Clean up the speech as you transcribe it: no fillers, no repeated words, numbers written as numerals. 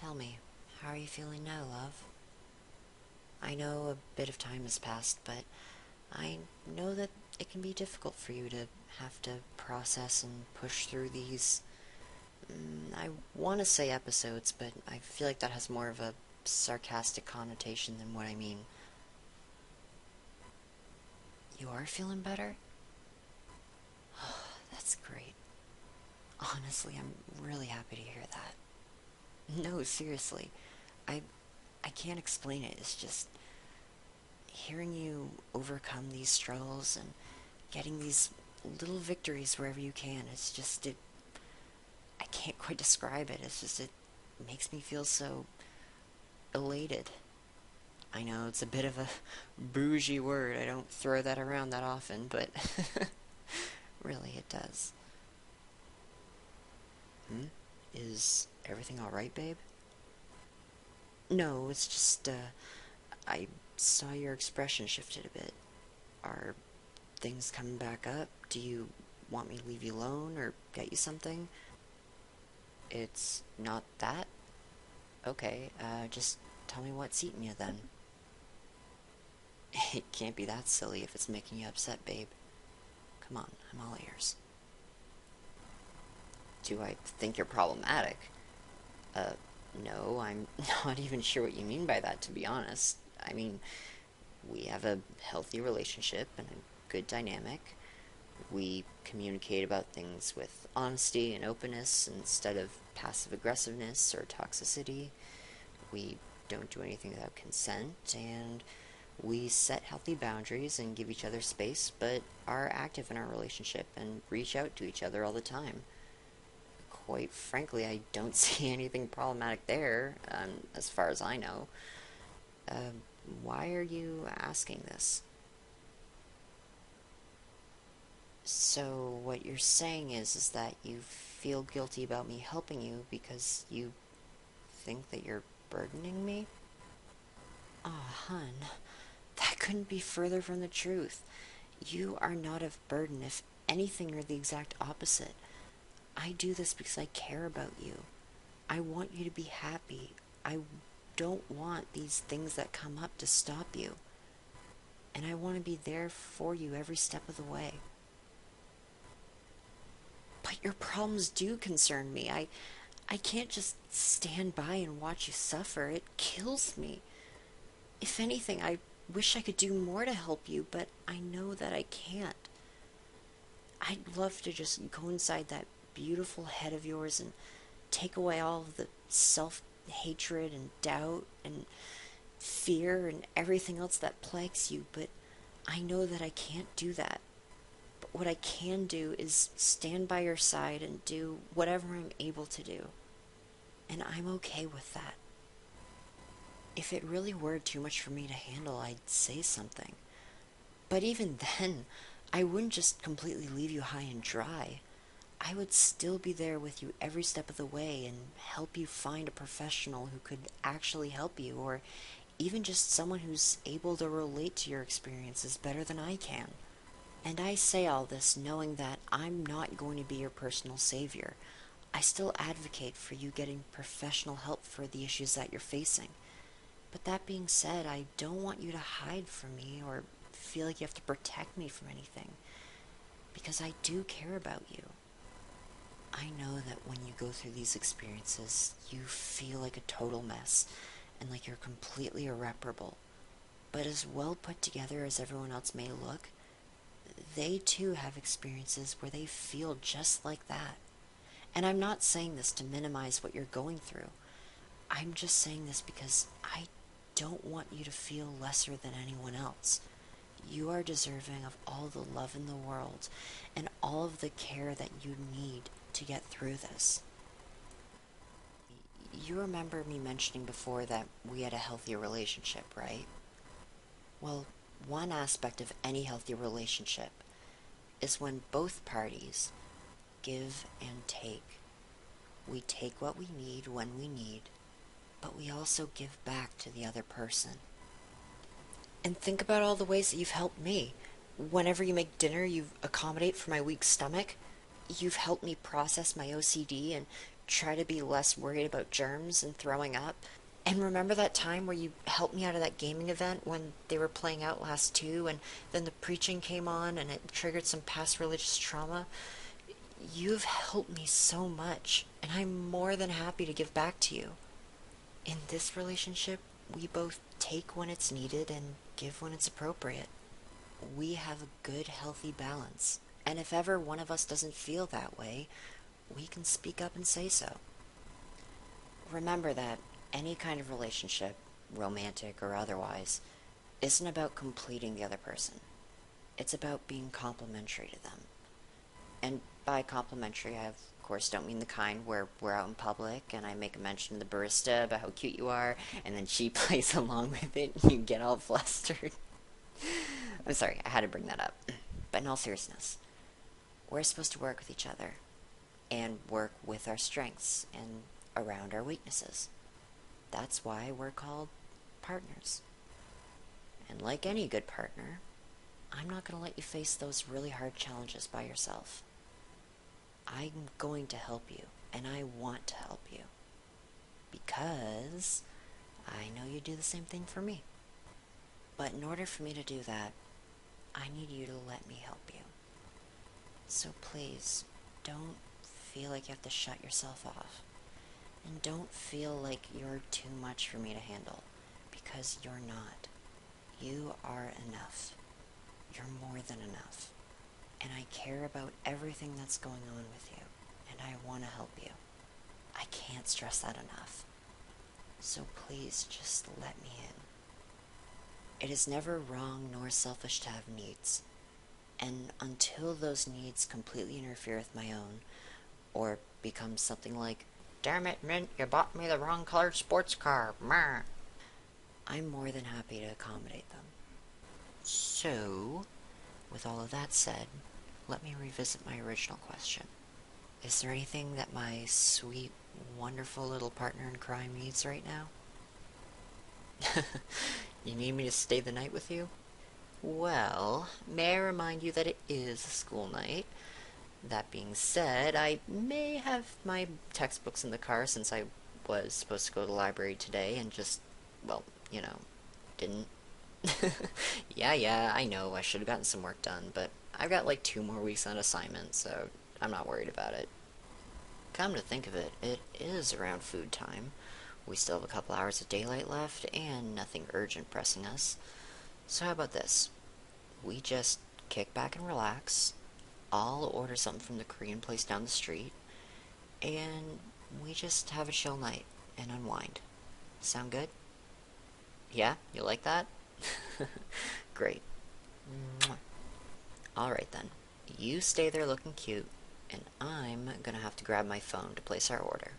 Tell me, how are you feeling now, love? I know a bit of time has passed, but I know that it can be difficult for you to have to process and push through these, I want to say episodes, but I feel like that has more of a sarcastic connotation than what I mean. You are feeling better? Oh, that's great. Honestly, I'm really happy to hear that. No, seriously. I I can't explain it. It's just hearing you overcome these struggles and getting these little victories wherever you can. It's just it I can't quite describe it. It's just it makes me feel so elated. I know it's a bit of a bougie word. I don't throw that around that often, but really it does. Hmm? Is everything alright, babe? No, it's just, I saw your expression shifted a bit. Are things coming back up? Do you want me to leave you alone or get you something? It's not that? Okay, just tell me what's eating you then. It can't be that silly if it's making you upset, babe. Come on, I'm all ears. Do I think you're problematic? Uh, no, I'm not even sure what you mean by that, to be honest. I mean, we have a healthy relationship and a good dynamic. We communicate about things with honesty and openness instead of passive aggressiveness or toxicity. We don't do anything without consent, and we set healthy boundaries and give each other space, but are active in our relationship and reach out to each other all the time. Quite frankly, I don't see anything problematic there, as far as I know. Uh, why are you asking this? So what you're saying is that you feel guilty about me helping you because you think that you're burdening me? Aw, hun, that couldn't be further from the truth. You are not of burden. If anything, you're the exact opposite. I do this because I care about you. I want you to be happy. I don't want these things that come up to stop you. And I want to be there for you every step of the way. But your problems do concern me. I can't just stand by and watch you suffer. It kills me. If anything, I wish I could do more to help you, but I know that I can't. I'd love to just go inside that beautiful head of yours and take away all of the self-hatred and doubt and fear and everything else that plagues you, but I know that I can't do that. But what I can do is stand by your side and do whatever I'm able to do. And I'm okay with that. If it really were too much for me to handle, I'd say something. But even then, I wouldn't just completely leave you high and dry. I would still be there with you every step of the way and help you find a professional who could actually help you, or even just someone who's able to relate to your experiences better than I can. And I say all this knowing that I'm not going to be your personal savior. I still advocate for you getting professional help for the issues that you're facing. But that being said, I don't want you to hide from me or feel like you have to protect me from anything, because I do care about you. I know that when you go through these experiences, you feel like a total mess and like you're completely irreparable. But as well put together as everyone else may look, they too have experiences where they feel just like that. And I'm not saying this to minimize what you're going through. I'm just saying this because I don't want you to feel lesser than anyone else. You are deserving of all the love in the world and all of the care that you need to get through this. You remember me mentioning before that we had a healthy relationship, right? Well, one aspect of any healthy relationship is when both parties give and take. We take what we need when we need, but we also give back to the other person. And think about all the ways that you've helped me. Whenever you make dinner, you accommodate for my weak stomach. You've helped me process my OCD and try to be less worried about germs and throwing up. And remember that time where you helped me out of that gaming event when they were playing Outlast 2 and then the preaching came on and it triggered some past religious trauma? You've helped me so much, and I'm more than happy to give back to you. In this relationship, we both take when it's needed and give when it's appropriate. We have a good, healthy balance. And if ever one of us doesn't feel that way, we can speak up and say so. Remember that any kind of relationship, romantic or otherwise, isn't about completing the other person. It's about being complimentary to them. And by complimentary, I of course don't mean the kind where we're out in public and I make a mention to the barista about how cute you are, and then she plays along with it and you get all flustered. I'm sorry, I had to bring that up. But in all seriousness, we're supposed to work with each other and work with our strengths and around our weaknesses. That's why we're called partners. And like any good partner, I'm not going to let you face those really hard challenges by yourself. I'm going to help you, and I want to help you. Because I know you do the same thing for me. But in order for me to do that, I need you to let me help you. So please, don't feel like you have to shut yourself off. And don't feel like you're too much for me to handle, because you're not. You are enough. You're more than enough. And I care about everything that's going on with you, and I want to help you. I can't stress that enough. So please, just let me in. It is never wrong nor selfish to have needs, and until those needs completely interfere with my own, or become something like, "Damn it, Mint, you bought me the wrong colored sports car, meh," I'm more than happy to accommodate them. So, with all of that said, let me revisit my original question. Is there anything that my sweet, wonderful little partner in crime needs right now? You need me to stay the night with you? Well, may I remind you that it is a school night. That being said, I may have my textbooks in the car since I was supposed to go to the library today and just, well, didn't. Yeah, I know, I should have gotten some work done, but I've got like 2 more weeks on assignment, so I'm not worried about it. Come to think of it, it is around food time. We still have a couple hours of daylight left, and nothing urgent pressing us. So how about this? We just kick back and relax. I'll order something from the Korean place down the street, and we just have a chill night and unwind. Sound good? Yeah? You like that? Great. Alright then. You stay there looking cute, and I'm gonna have to grab my phone to place our order.